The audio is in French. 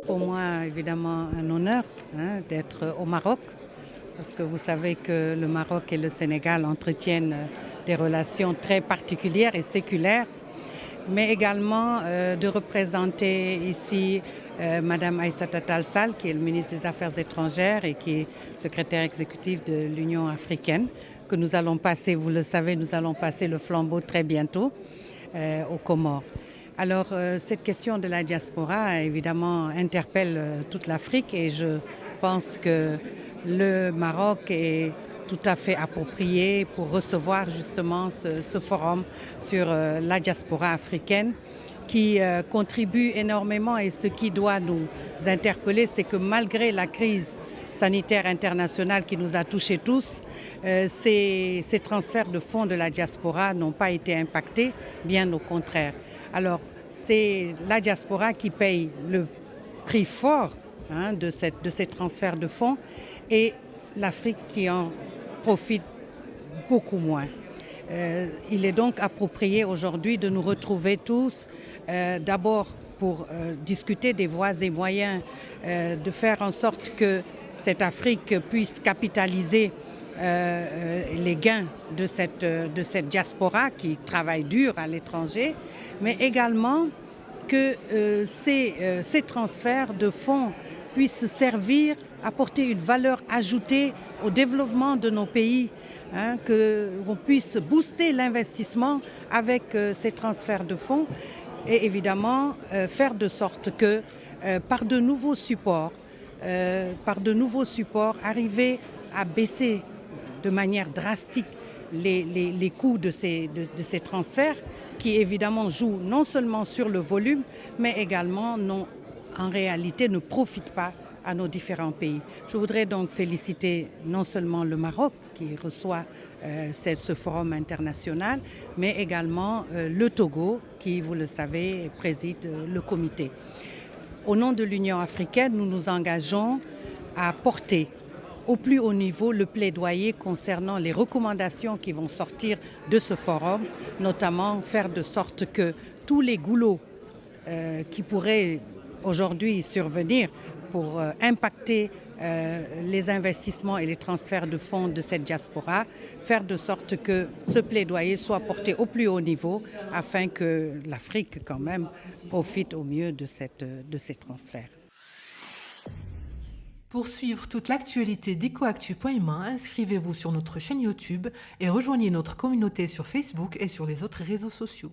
Pour moi, évidemment, un honneur d'être au Maroc, parce que vous savez que le Maroc et le Sénégal entretiennent des relations très particulières et séculaires, mais également de représenter ici Madame Aïssata Tall Sall, qui est le ministre des Affaires étrangères et qui est secrétaire exécutif de l'Union africaine, que nous allons passer, vous le savez, nous allons passer le flambeau très bientôt aux Comores. Alors, cette question de la diaspora, évidemment, interpelle toute l'Afrique et je pense que le Maroc est tout à fait approprié pour recevoir justement ce forum sur la diaspora africaine qui contribue énormément et ce qui doit nous interpeller, c'est que malgré la crise sanitaire internationale qui nous a touchés tous, ces transferts de fonds de la diaspora n'ont pas été impactés, bien au contraire. Alors, c'est la diaspora qui paye le prix fort de ces transferts de fonds et l'Afrique qui en profite beaucoup moins. Il est donc approprié aujourd'hui de nous retrouver tous, d'abord pour discuter des voies et moyens de faire en sorte que cette Afrique puisse capitaliser les gains de cette diaspora qui travaille dur à l'étranger, mais également que ces transferts de fonds puissent servir, apporter une valeur ajoutée au développement de nos pays, qu'on puisse booster l'investissement avec ces transferts de fonds et évidemment faire de sorte que par de nouveaux supports, arriver à baisser de manière drastique les coûts de ces transferts qui évidemment jouent non seulement sur le volume, mais également en réalité ne profitent pas à nos différents pays. Je voudrais donc féliciter non seulement le Maroc qui reçoit ce forum international, mais également le Togo qui, vous le savez, préside le comité. Au nom de l'Union africaine, nous nous engageons à porter au plus haut niveau le plaidoyer concernant les recommandations qui vont sortir de ce forum, notamment faire de sorte que tous les goulots qui pourraient aujourd'hui survenir pour impacter les investissements et les transferts de fonds de cette diaspora, faire de sorte que ce plaidoyer soit porté au plus haut niveau afin que l'Afrique quand même profite au mieux de ces transferts. Pour suivre toute l'actualité d'EcoActu.ma, inscrivez-vous sur notre chaîne YouTube et rejoignez notre communauté sur Facebook et sur les autres réseaux sociaux.